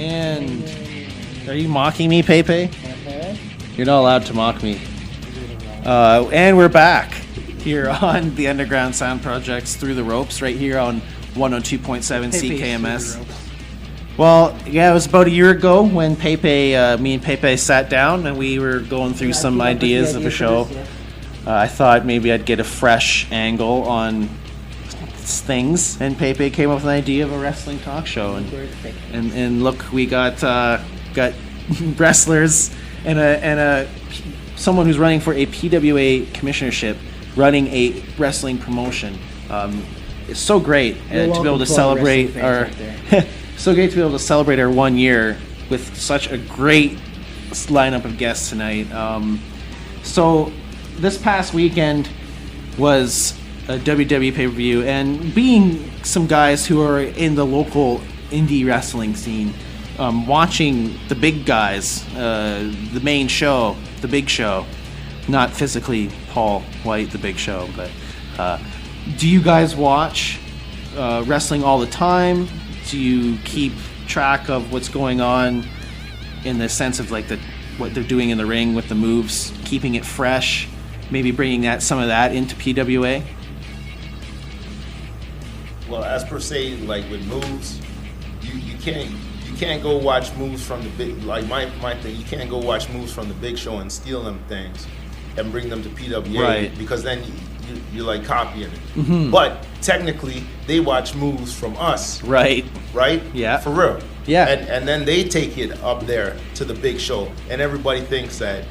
And are you mocking me, Pepe? You're not allowed to mock me. And we're back here on the Underground Sound Project's Through the Ropes, right here on 102.7 CKMS. Well, yeah, it was about a year ago when me and Pepe sat down and we were going through some ideas of a show. I thought maybe I'd get a fresh angle on things, and Pepe came up with an idea of a wrestling talk show, and look, we got wrestlers and someone who's running for a PWA commissionership, running a wrestling promotion. It's so great to be able to celebrate our so great to be able to celebrate our 1 year with such a great lineup of guests tonight. So this past weekend was a WWE pay-per-view, and being some guys who are in the local indie wrestling scene, watching the big guys, the main show, the big show, not physically Paul White, the big show, but do you guys watch wrestling all the time? Do you keep track of what's going on in the sense of like what they're doing in the ring with the moves, keeping it fresh, maybe bringing some of that into PWA? Well, as per se, like with moves, you can't go watch moves from the big, like my thing. You can't go watch moves from the big show and steal them things and bring them to PWA, right? Because then you're like copying it. Mm-hmm. But technically, they watch moves from us, right? Yeah, for real. Yeah, and then they take it up there to the big show, and everybody thinks that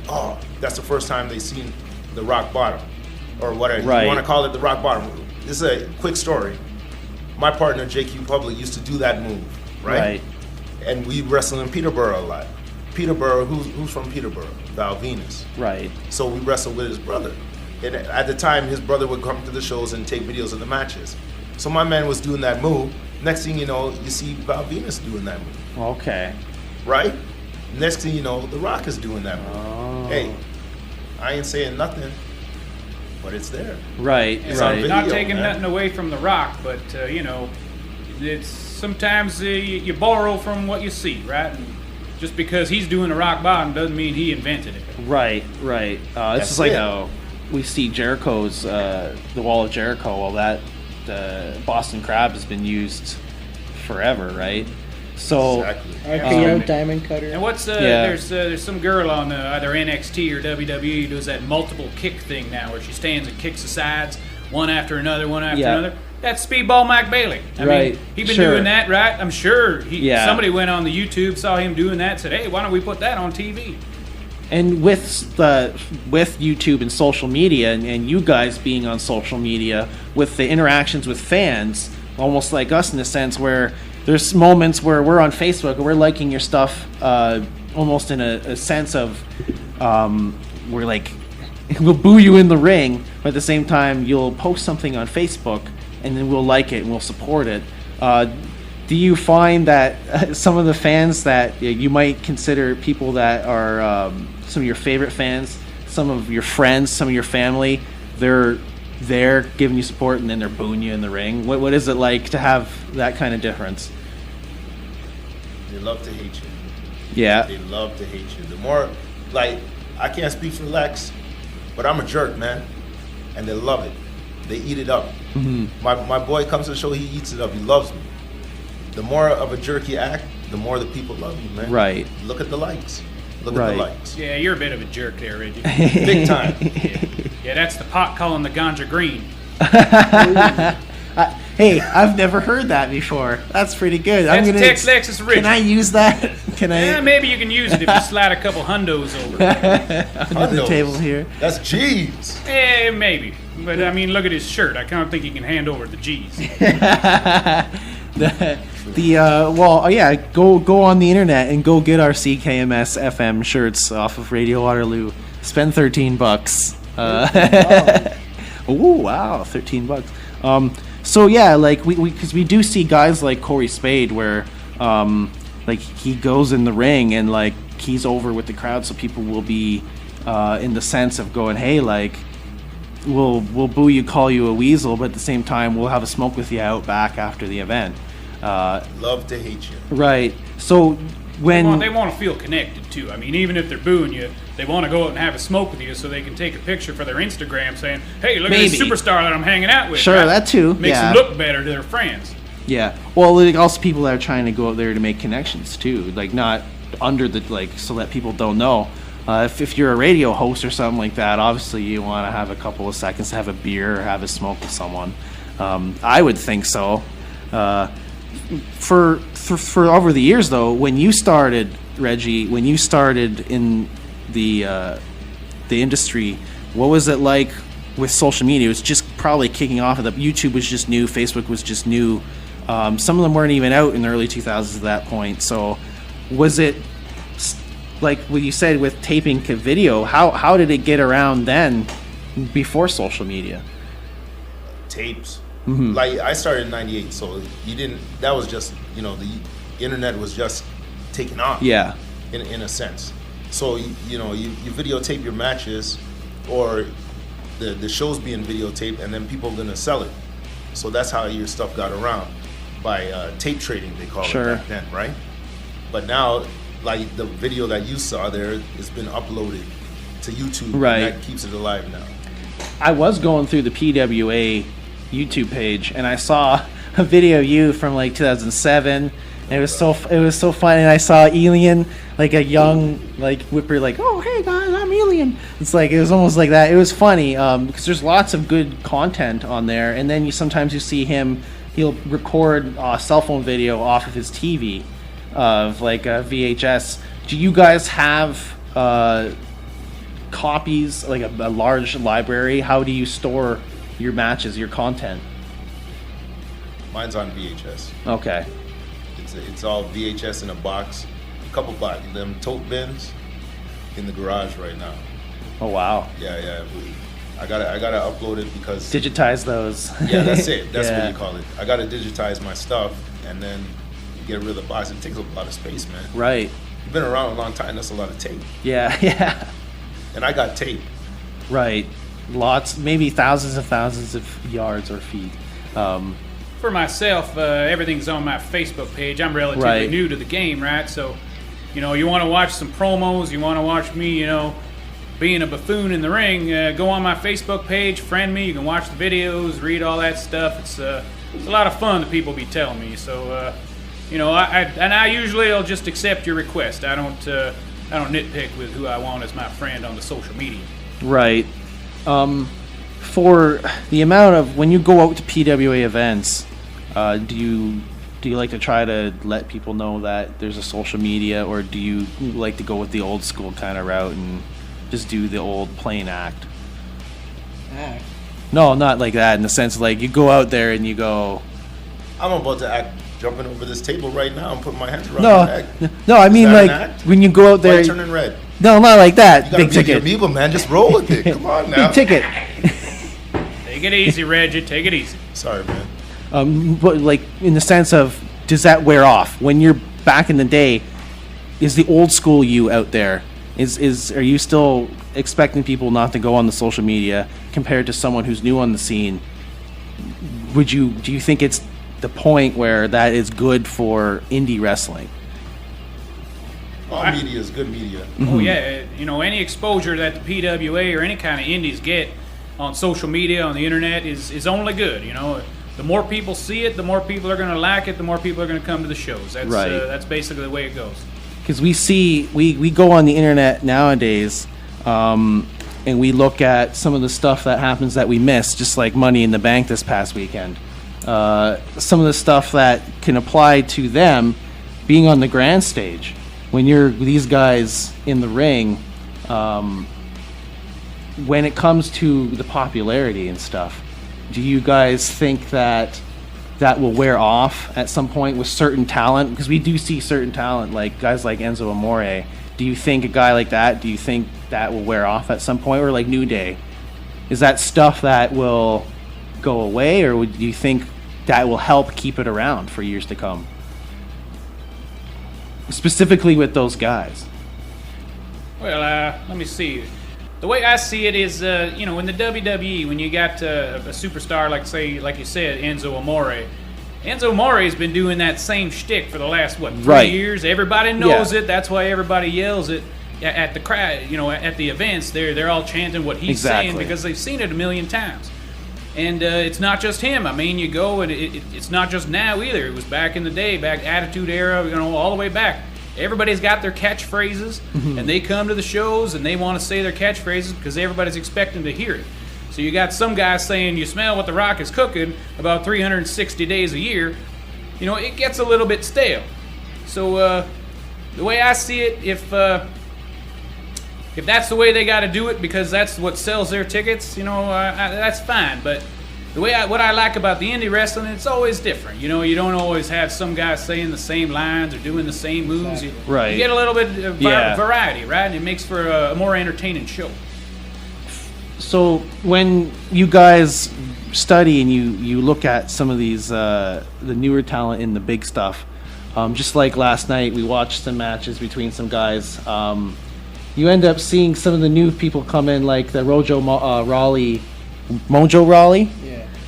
that's the first time they've seen the rock bottom or whatever you want to call it, the rock bottom. This is a quick story. My partner, JQ Public, used to do that move, right? And we wrestle in Peterborough a lot. Peterborough, who's from Peterborough? Val Venus. Right. So we wrestled with his brother. And at the time, his brother would come to the shows and take videos of the matches. So my man was doing that move. Next thing you know, you see Val Venus doing that move. Okay. Right? Next thing you know, The Rock is doing that move. Oh. Hey, I ain't saying nothing, but it's there. Right, it's right. Video, not taking man. nothing away from The Rock, but it's sometimes you borrow from what you see, right? And just because he's doing a rock bottom doesn't mean he invented it. Right. This is like how we see Jericho's the Wall of Jericho. Well, that Boston Crab has been used forever, right? So exactly. RKO Diamond Cutter. And what's there's some girl on either NXT or WWE who does that multiple kick thing now, where she stands and kicks the sides one after another. That's Speedball Mike Bailey. I mean, he's been doing that, right? I'm sure somebody went on the YouTube, saw him doing that, said, "Hey, why don't we put that on TV?" And with YouTube and social media, and you guys being on social media, with the interactions with fans, almost like us in a sense, where there's moments where we're on Facebook and we're liking your stuff, almost in a sense of we're like, we'll boo you in the ring, but at the same time you'll post something on Facebook and then we'll like it and we'll support it. Do you find that some of the fans that you might consider people that are some of your favorite fans, some of your friends, some of your family, they're there giving you support and then they're booing you in the ring? What is it like to have that kind of difference? They love to hate you. Yeah. They love to hate you. The more, like, I can't speak for Lex, but I'm a jerk, man. And they love it. They eat it up. Mm-hmm. My boy comes to the show, he eats it up. He loves me. The more of a jerk you act, the more the people love you, man. Right. Look at the likes. Look at the likes. Yeah, you're a bit of a jerk there, Reggie. Big time. Yeah, that's the pot calling the ganja green. Hey, I've never heard that before. That's pretty good. That's Tex Lexus Reggie. Can I use that? Yeah, maybe you can use it if you slide a couple hundos over under the table here. That's G's. Maybe. But I mean, look at his shirt. I don't think he can hand over the G's. Go on the internet and go get our CKMS FM shirts off of Radio Waterloo. Spend $13. Oh wow, $13. So yeah, like because we do see guys like Corey Spade where like he goes in the ring and like he's over with the crowd, so people will be in the sense of going, hey, like we'll boo you, call you a weasel, but at the same time we'll have a smoke with you out back after the event. Love to hate you. Right. So when they want to feel connected too. I mean, even if they're booing you, they want to go out and have a smoke with you so they can take a picture for their Instagram saying, "Hey, look at this superstar that I'm hanging out with." Sure, that too. Makes them look better to their friends. Yeah. Well, like also people that are trying to go out there to make connections too, like not under the so that people don't know. If you're a radio host or something like that, obviously you want to have a couple of seconds to have a beer or have a smoke with someone. I would think so. For over the years though, when you started, Reggie, when you started in the industry, what was it like with social media? It was just probably kicking off. YouTube was just new. Facebook was just new. Some of them weren't even out in the early 2000s at that point. So was it like what you said with taping video? How did it get around then before social media? Tapes. Mm-hmm. Like I started in '98, so that was just, the internet was just taking off. Yeah. In a sense. So you videotape your matches, or the show's being videotaped, and then people are gonna sell it. So that's how your stuff got around, by tape trading, they call it back then, right? But now, like the video that you saw there has been uploaded to YouTube, right? And that keeps it alive now. I was going through the PWA YouTube page and I saw a video of you from like 2007. And it was so funny. And I saw Alien, like a young whipper, like, "Oh hey guys, I'm Alien." It's like it was almost like that. It was funny because there's lots of good content on there. And then sometimes you see him. He'll record a cell phone video off of his TV of like a VHS. Do you guys have copies, like a large library? How do you store your matches, your content? Mine's on VHS. Okay. It's all VHS in a box. A couple them tote bins in the garage right now. Oh wow. Yeah. I gotta upload it because digitize those. Yeah, that's it. That's what you call it. I gotta digitize my stuff and then get rid of the box. It takes up a lot of space, man. Right. You've been around a long time. That's a lot of tape. Yeah. And I got tape. Right. Lots, maybe thousands of yards or feet. For myself, everything's on my Facebook page. I'm relatively new to the game, right? So, you want to watch some promos, you want to watch me, being a buffoon in the ring, go on my Facebook page, friend me, you can watch the videos, read all that stuff. It's a lot of fun that people be telling me. So, I usually will just accept your request. I don't nitpick with who I want as my friend on the social media. Right. For the amount of when you go out to PWA events, do you like to try to let people know that there's a social media, or do you like to go with the old school kind of route and just do the old plain act? Act? No, not like that. In the sense like you go out there and you go. I'm about to act jumping over this table right now and putting my hands around my neck. No, I mean like when you go out there. Why turning red? No, not like that. You gotta big ticket. Amoeba, man. Just roll with it. Come on now. Big ticket. Take it easy, Reggie. Take it easy. Sorry, man. But like in the sense of, does that wear off when you're back in the day? Is the old school you out there? Are you still expecting people not to go on the social media compared to someone who's new on the scene? Do you think it's the point where that is good for indie wrestling? All media is good media. Oh yeah, any exposure that the PWA or any kind of indies get on social media, on the internet is only good. The more people see it, the more people are going to like it, the more people are going to come to the shows. That's right. That's basically the way it goes. Because we go on the internet nowadays, and we look at some of the stuff that happens that we miss, just like Money in the Bank this past weekend. Some of the stuff that can apply to them being on the grand stage. When you're these guys in the ring, when it comes to the popularity and stuff, do you guys think that will wear off at some point with certain talent? Because we do see certain talent, like guys like Enzo Amore. Do you think a guy like that, do you think that will wear off at some point? Or like New Day? Is that stuff that will go away, or do you think that will help keep it around for years to come? Specifically with those guys. Well, let me see. The way I see it is, in the WWE, when you got a superstar like you said, Enzo Amore, Enzo Amore's been doing that same shtick for the last, 3 Right. years. Everybody knows it. That's why everybody yells it at the crowd. At the events. They're all chanting what he's saying because they've seen it a million times. And it's not just him. I mean, you go, and it's not just now either. It was back in the day, back Attitude Era, all the way back. Everybody's got their catchphrases, and they come to the shows, and they want to say their catchphrases because everybody's expecting to hear it. So you got some guys saying, you smell what the Rock is cooking about 360 days a year. It gets a little bit stale. So the way I see it, if that's the way they got to do it because that's what sells their tickets, that's fine. But what I like about the indie wrestling, it's always different. You don't always have some guys saying the same lines or doing the same moves. You get a little bit of variety, right? And it makes for a more entertaining show. So when you guys study and you look at some of these the newer talent in the big stuff, just like last night we watched some matches between some guys. You end up seeing some of the new people come in, like the Mojo Rawley,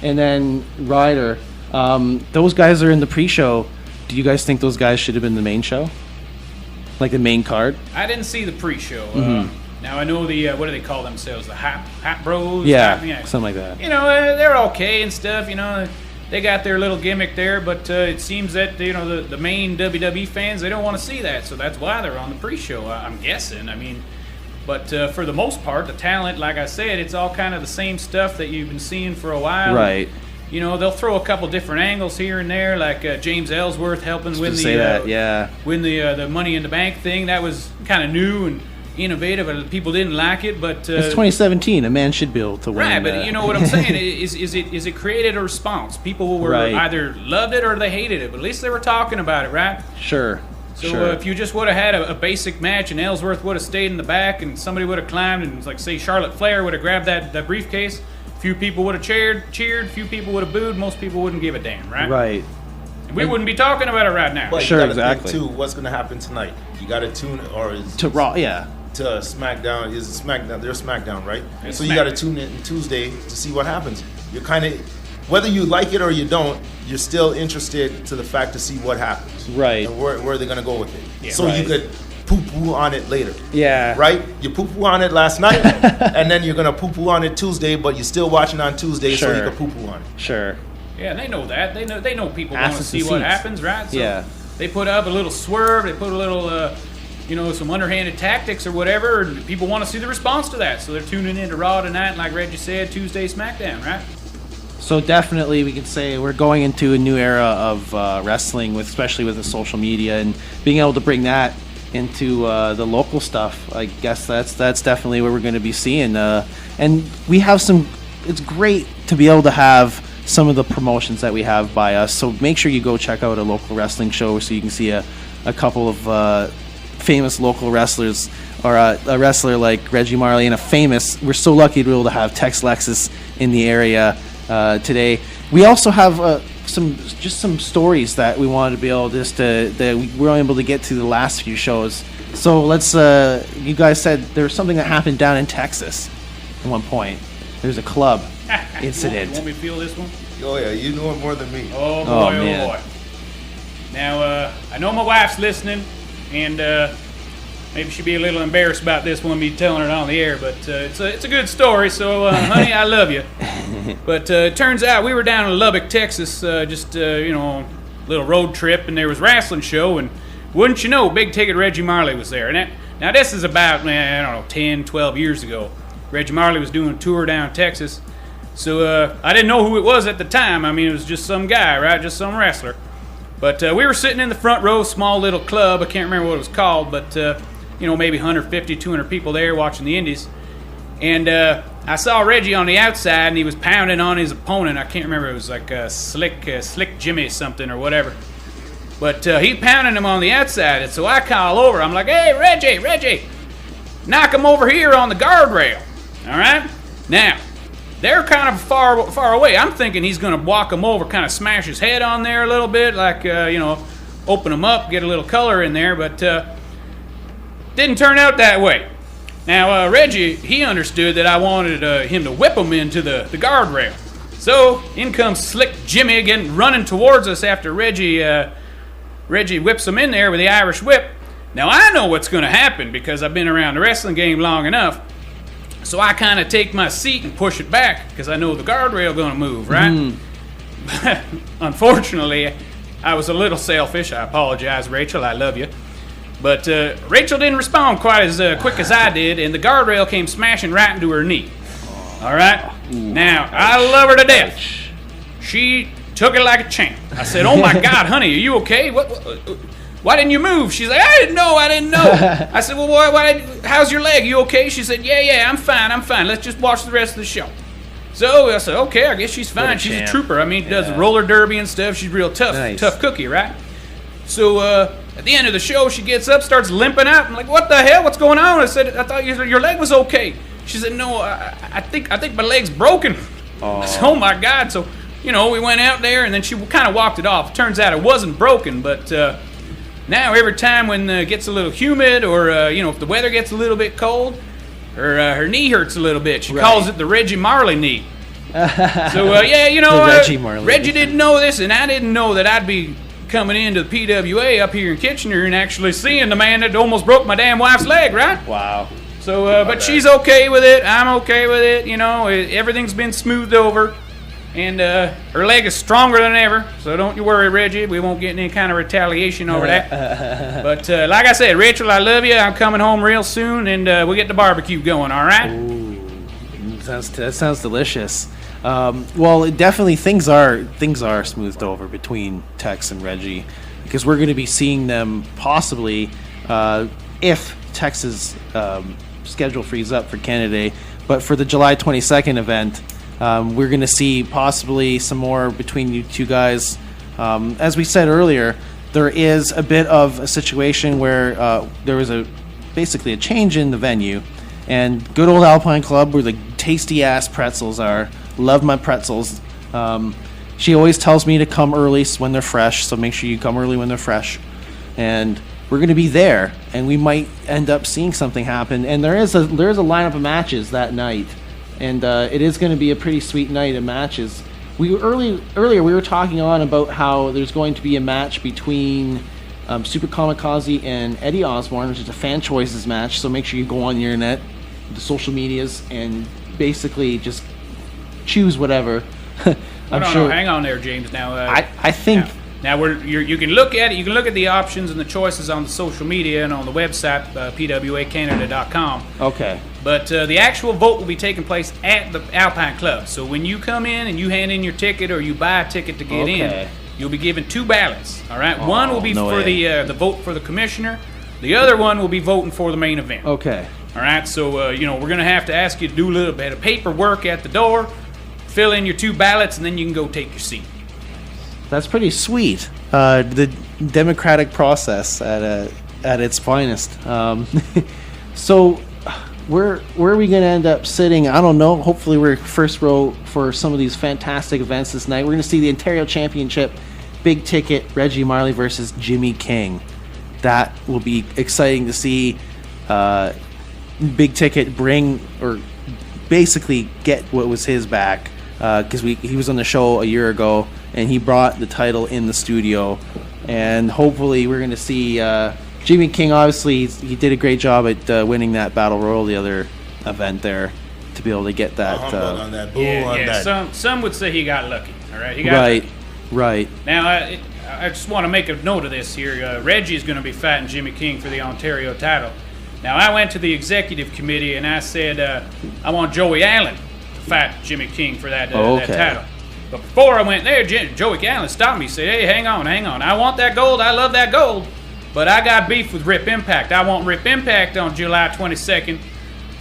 and then Ryder. Those guys are in the pre-show. Do you guys think those guys should have been the main show, like the main card? I didn't see the pre-show. Now I know the what do they call themselves? The Hap Bros. Something like that. They're okay and stuff. They got their little gimmick there, but it seems that the main WWE fans, they don't want to see that, so that's why they're on the pre-show. I'm guessing. But for the most part, the talent, like I said, it's all kind of the same stuff that you've been seeing for a while. Right. They'll throw a couple different angles here and there, like James Ellsworth helping win the Money in the Bank thing. That was kind of new and innovative, and people didn't like it, but it's 2017. A man should be able to win. Right, but you know what I'm saying? Is it created a response? People were either loved it or they hated it, but at least they were talking about it, right? Sure. So if you just would have had a basic match and Ellsworth would have stayed in the back and somebody would have climbed and, like, say, Charlotte Flair would have grabbed that briefcase, few people would have cheered, few people would have booed, most people wouldn't give a damn, right? Right. And we wouldn't be talking about it right now. But sure, you gotta exactly. think too, what's going to happen tonight? You got to tune to Raw, to SmackDown. Is SmackDown? They're SmackDown, right? It's so you got to tune in Tuesday to see what happens. You're kind of, whether you like it or you don't, you're still interested to the fact to see what happens. Right. And where they're going to go with it. Yeah. So you could poo-poo on it later. Yeah. Right? You poo-poo on it last night, and then you're going to poo-poo on it Tuesday, but you're still watching on Tuesday, so you can poo-poo on it. Sure. Yeah, they know that. They know people want to see what happens, right? So they put up a little swerve. They put a little, some underhanded tactics or whatever, and people want to see the response to that. So they're tuning into Raw tonight, like Reggie said, Tuesday SmackDown, right? So definitely we can say we're going into a new era of wrestling, especially with the social media and being able to bring that into the local stuff. I guess that's definitely what we're going to be seeing. And we have it's great to be able to have some of the promotions that we have by us. So make sure you go check out a local wrestling show so you can see a couple of famous local wrestlers, or a wrestler like Reggie Marley, and we're so lucky to be able to have Tex Lexus in the area today. We also have some stories that we wanted to be able that we weren't able to get to the last few shows. So let's, you guys said there was something that happened down in Texas at one point. There's a club incident. You want me to feel this one? Oh, yeah, you know it more than me. Oh, boy, oh, boy. Now, I know my wife's listening, and maybe she'd be a little embarrassed about this one, me telling it on the air, but it's a good story, so, honey, I love you. But it turns out we were down in Lubbock, Texas, on a little road trip, and there was a wrestling show, and wouldn't you know, Big Ticket Reggie Marley was there. And now, this is about, 10, 12 years ago. Reggie Marley was doing a tour down Texas. So I didn't know who it was at the time. I mean, it was just some guy, right? Just some wrestler. But we were sitting in the front row, small little club. I can't remember what it was called, but, maybe 150, 200 people there watching the Indies. And I saw Reggie on the outside, and he was pounding on his opponent. I can't remember. It was like Slick Jimmy something or whatever. But he pounding him on the outside, and so I call over. I'm like, hey, Reggie, knock him over here on the guardrail. All right? Now, they're kind of far away. I'm thinking he's going to walk him over, kind of smash his head on there a little bit, like, open him up, get a little color in there, but didn't turn out that way. Now, Reggie, he understood that I wanted him to whip him into the guardrail. So in comes Slick Jimmy again, running towards us after Reggie whips him in there with the Irish whip. Now I know what's going to happen because I've been around the wrestling game long enough. So I kind of take my seat and push it back because I know the guardrail going to move, right? Unfortunately, I was a little selfish. I apologize, Rachel. I love you. But Rachel didn't respond quite as quick as I did, and the guardrail came smashing right into her knee. All right? Now, I love her to death. She took it like a champ. I said, oh, my God, honey, are you okay? Why didn't you move? She's like, I didn't know. I said, well, how's your leg? You okay? She said, yeah, I'm fine. Let's just watch the rest of the show. So I said, okay, I guess she's fine. She's a trooper. I mean, does roller derby and stuff. She's real tough cookie, right? So at the end of the show, she gets up, starts limping out. I'm like, what the hell? What's going on? I said, I thought your leg was okay. She said, no, I think my leg's broken. I said, oh, my God. So, we went out there, and then she kind of walked it off. Turns out it wasn't broken, but now every time when it gets a little humid or, if the weather gets a little bit cold, her knee hurts a little bit. She calls it the Reggie Marley knee. So, Reggie Marley. Reggie didn't know this, and I didn't know that I'd be coming into the PWA up here in Kitchener and actually seeing the man that almost broke my damn wife's leg, right? Wow. So, but she's okay with it. I'm okay with it. Everything's been smoothed over. And her leg is stronger than ever. So don't you worry, Reggie. We won't get any kind of retaliation over that. But like I said, Rachel, I love you. I'm coming home real soon, and we'll get the barbecue going, all right? Ooh, that sounds delicious. Well, definitely things are smoothed over between Tex and Reggie because we're going to be seeing them possibly if Tex's schedule frees up for Canada Day. But for the July 22nd event, we're going to see possibly some more between you two guys. As we said earlier, there is a bit of a situation where there was basically a change in the venue, and good old Alpine Club, where the tasty ass pretzels are. Love my pretzels. She always tells me to come early when they're fresh, so make sure you come early when they're fresh. And we're going to be there, and we might end up seeing something happen. And there is a lineup of matches that night, and it is going to be a pretty sweet night of matches. Earlier we were talking on about how there's going to be a match between Super Kamikaze and Eddie Osborne, which is a fan choices match. So make sure you go on the internet, the social medias, and basically just choose whatever. Hang on there, James. Now, I think now you can look at it. You can look at the options and the choices on the social media and on the website pwacanada.com. Okay. But the actual vote will be taking place at the Alpine Club. So when you come in and you hand in your ticket or you buy a ticket to get in, you'll be given 2 ballots. All right. One will be for the vote for the commissioner. The other one will be voting for the main event. Okay. All right. So we're going to have to ask you to do a little bit of paperwork at the door. Fill in your 2 ballots, and then you can go take your seat. That's pretty sweet. The democratic process at its finest. So, where are we going to end up sitting? I don't know. Hopefully, we're first row for some of these fantastic events this night. We're going to see the Ontario Championship, big ticket, Reggie Marley versus Jimmy King. That will be exciting to see. Big ticket bring or basically get what was his back. Because he was on the show a year ago, and he brought the title in the studio. And hopefully we're going to see Jimmy King. Obviously, he did a great job at winning that Battle Royal the other event there to be able to get that. On that. Some would say he got lucky. All right, he got right. Now, I just want to make a note of this here. Reggie is going to be fighting Jimmy King for the Ontario title. Now, I went to the executive committee and I said I want Joey Allen fight Jimmy King for that title. But before I went there, Joey Allen stopped me. He said, hey, hang on. I want that gold. I love that gold. But I got beef with Rip Impact. I want Rip Impact on July 22nd.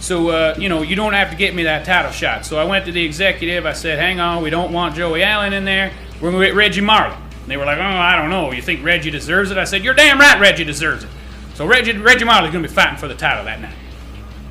So, you don't have to get me that title shot. So I went to the executive. I said, hang on. We don't want Joey Allen in there. We're going to get Reggie Marley. And they were like, oh, I don't know. You think Reggie deserves it? I said, you're damn right Reggie deserves it. So Reggie Marley's going to be fighting for the title that night.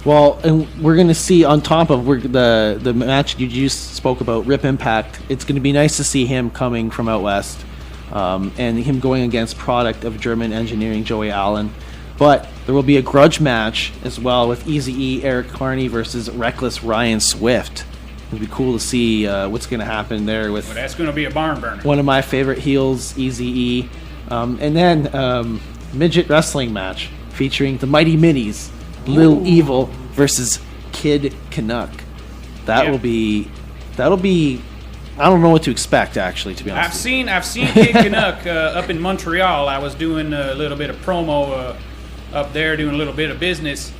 Well, and we're going to see on top of the match you just spoke about, Rip Impact, it's going to be nice to see him coming from out west and him going against product of German engineering, Joey Allen. But there will be a grudge match as well with Eazy-E, Eric Carney versus Reckless Ryan Swift. It'd be cool to see what's going to happen there with. Well, that's going to be a barn burner. One of my favorite heels, Eazy-E. And then midget wrestling match featuring the Mighty Minis, Lil Evil versus Kid Canuck. That'll be. I don't know what to expect, actually, to be honest. I've seen Kid Canuck up in Montreal. I was doing a little bit of promo up there, doing a little bit of business.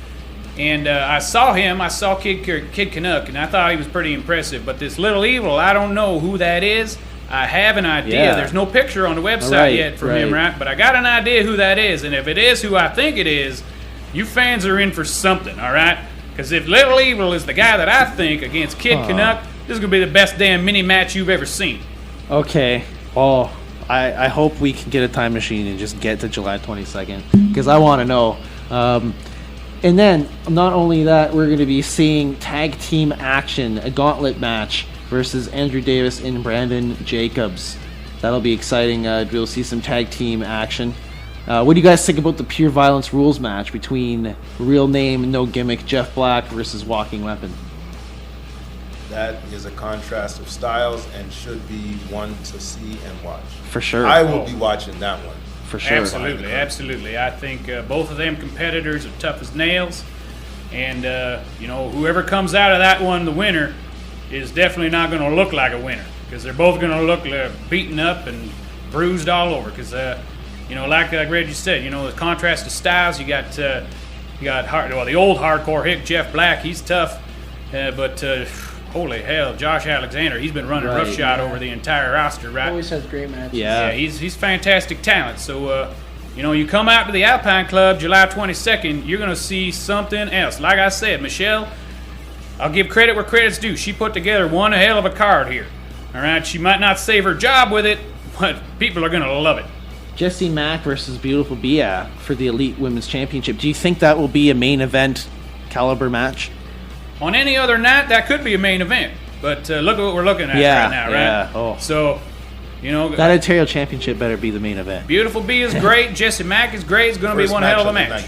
And I saw Kid Canuck, and I thought he was pretty impressive. But this Little Evil, I don't know who that is. I have an idea. Yeah. There's no picture on the website yet from him, right? But I got an idea who that is. And if it is who I think it is, you fans are in for something, all right? Because if Little Evil is the guy that I think against Kid Canuck, this is going to be the best damn mini match you've ever seen. Okay. Well, I hope we can get a time machine and just get to July 22nd, because I want to know. And then, not only that, we're going to be seeing tag team action, a gauntlet match versus Andrew Davis and Brandon Jacobs. That'll be exciting. We'll see some tag team action. What do you guys think about the Pure Violence rules match between real name, no gimmick, Jeff Black versus Walking Weapon? That is a contrast of styles and should be one to see and watch. For sure. I will be watching that one. For sure. Absolutely. I think both of them competitors are tough as nails. And, whoever comes out of that one, the winner, is definitely not going to look like a winner. Because they're both going to look beaten up and bruised all over. Because, like Reggie said, the contrast of styles, you got the old hardcore hick, Jeff Black, he's tough. But holy hell, Josh Alexander, he's been running roughshod over the entire roster, right? Always has great matches. Yeah, he's fantastic talent. So, you come out to the Alpine Club July 22nd, you're going to see something else. Like I said, Michelle, I'll give credit where credit's due. She put together one hell of a card here. All right, she might not save her job with it, but people are going to love it. Jessie Mack versus Beautiful Bia for the Elite Women's Championship. Do you think that will be a main event caliber match? On any other night, that could be a main event. But look at what we're looking at right now, right? Yeah. Oh. So, that Ontario Championship better be the main event. Beautiful Bia is great. Jessie Mack is great. It's going to be one hell of a match.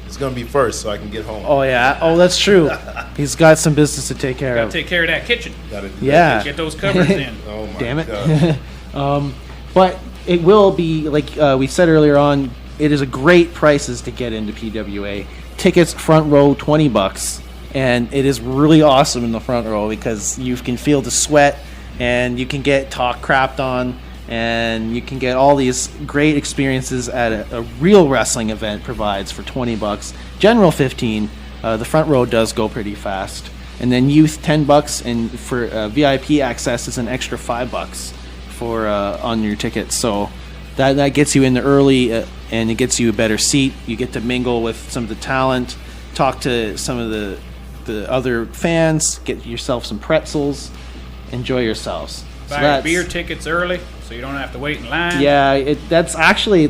It's going to be first, so I can get home. Oh, yeah. Oh, that's true. He's got some business to take care of. Got to take care of that kitchen. Yeah. Get those covers in. Oh, my Damn it. God. But it will be, like we said earlier on, it is a great prices to get into PWA. Tickets front row, $20. And it is really awesome in the front row because you can feel the sweat and you can get talk crapped on and you can get all these great experiences at a real wrestling event provides for $20. General $15. The front row does go pretty fast. And then youth $10, and for VIP access is an extra $5 for on your tickets. So that gets you in the early and it gets you a better seat. You get to mingle with some of the talent, talk to some of the other fans, get yourself some pretzels, enjoy yourselves. Buy beer tickets early so you don't have to wait in line. Yeah, that's actually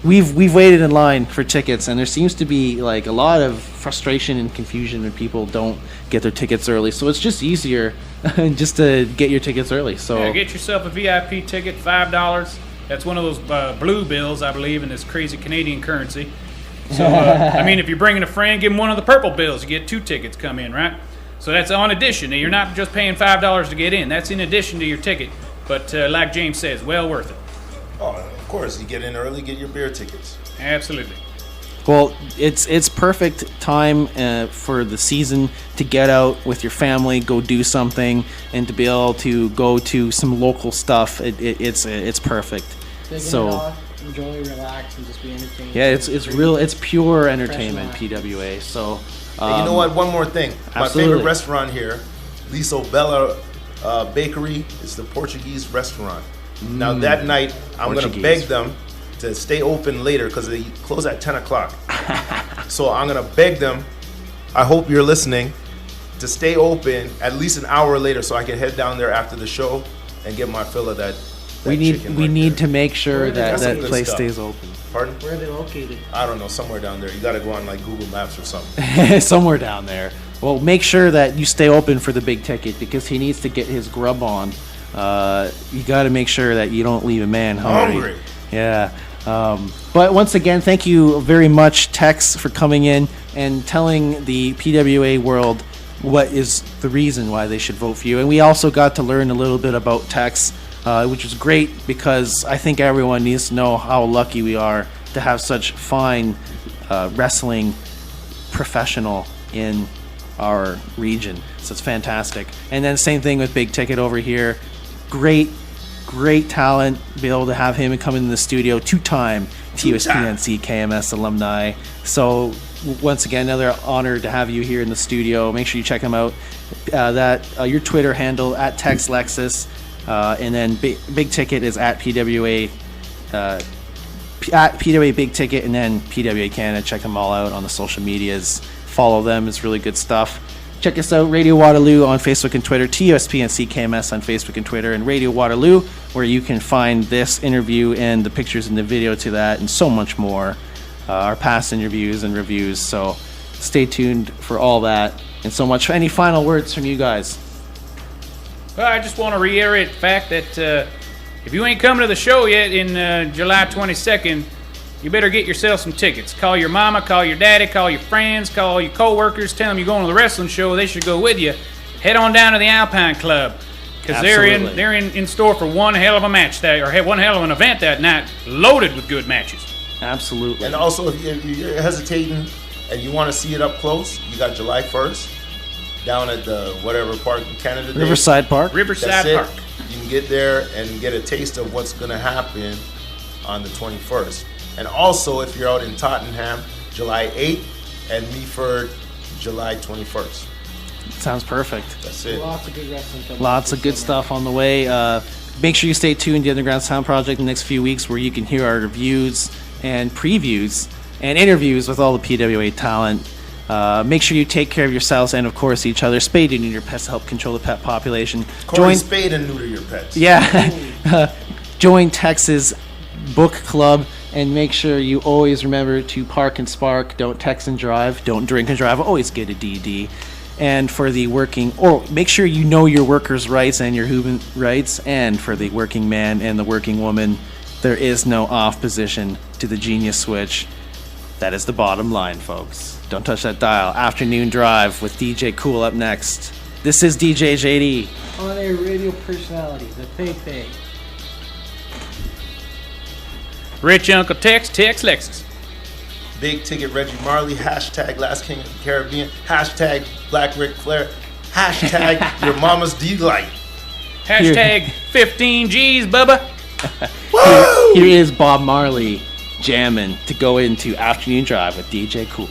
we've waited in line for tickets, and there seems to be like a lot of frustration and confusion when people don't get their tickets early. So it's just easier just to get your tickets early. So get yourself a VIP ticket, $5. That's one of those blue bills, I believe, in this crazy Canadian currency. So, if you're bringing a friend, give them one of the purple bills. You get 2 tickets come in, right? So that's on addition. You're not just paying $5 to get in. That's in addition to your ticket. But like James says, well worth it. Oh, of course. You get in early, get your beer tickets. Absolutely. Well, it's perfect time for the season to get out with your family, go do something, and to be able to go to some local stuff. It's perfect. Enjoy, relax, and just be entertained. Yeah, it's pure entertainment, PWA. So, hey, you know what? One more thing. Absolutely. My favorite restaurant here, Liso Bella Bakery, is the Portuguese restaurant. Now that night, I'm going to beg them to stay open later because they close at 10 o'clock. So I'm going to beg them, I hope you're listening, to stay open at least an hour later so I can head down there after the show and get my fill of that. We need to make sure that place stays open. Pardon? Where are they located? I don't know, somewhere down there. You got to go on like Google Maps or something. Somewhere down there. Well, make sure that you stay open for the big ticket because he needs to get his grub on. You got to make sure that you don't leave a man hungry. Yeah. But once again, thank you very much, Tex, for coming in and telling the PWA world what is the reason why they should vote for you. And we also got to learn a little bit about Tex, which was great because I think everyone needs to know how lucky we are to have such fine wrestling professional in our region. So it's fantastic. And then same thing with Big Ticket over here. Great talent. Be able to have him come in the studio. Two-time TUSPNC KMS alumni. So once again, another honor to have you here in the studio. Make sure you check him out. Your Twitter handle at Tex Lexus, and then Big Ticket is at PWA. At PWA Big Ticket, and then PWA Canada. Check them all out on the social medias. Follow them. It's really good stuff. Check us out, Radio Waterloo on Facebook and Twitter, TUSPNC KMS on Facebook and Twitter, and Radio Waterloo, where you can find this interview and the pictures and the video to that, and so much more. Our past interviews and reviews. So stay tuned for all that and so much. Any final words from you guys? Well, I just want to reiterate the fact that if you ain't coming to the show yet in July 22nd, you better get yourself some tickets. Call your mama, call your daddy, call your friends, call your co-workers, tell them you're going to the wrestling show. They should go with you. Head on down to the Alpine Club because they're in store for one hell of a match or one hell of an event that night, loaded with good matches. Absolutely. And also, if you're hesitating and you want to see it up close, you got July 1st down at the whatever park in Canada Day. Riverside Park. Riverside Park. You can get there and get a taste of what's going to happen on the 21st. And also, if you're out in Tottenham, July 8th, and Meaford, July 21st. Sounds perfect. That's it. Lots of good wrestling. Lots of good stuff on the way. Make sure you stay tuned to the Underground Sound Project in the next few weeks, where you can hear our reviews and previews and interviews with all the PWA talent. Make sure you take care of yourselves and, of course, each other. Spay and neuter your pets to help control the pet population. Spay and neuter your pets. Yeah. Join Tex's book club, and make sure you always remember to park and spark. Don't text and drive. Don't drink and drive. Always get a DD. And for the make sure you know your workers' rights and your human rights. And for the working man and the working woman, there is no off position to the genius switch. That is the bottom line, folks. Don't touch that dial. Afternoon Drive with DJ Cool up next. This is DJ JD. On-air radio personality, the Pepe. Rich Uncle Tex Lexus. Big Ticket Reggie Marley, hashtag Last King of the Caribbean, hashtag Black Ric Flair, hashtag Your Mama's Delight. Hashtag 15 G's, Bubba. Here is Bob Marley jamming to go into Afternoon Drive with DJ Cool.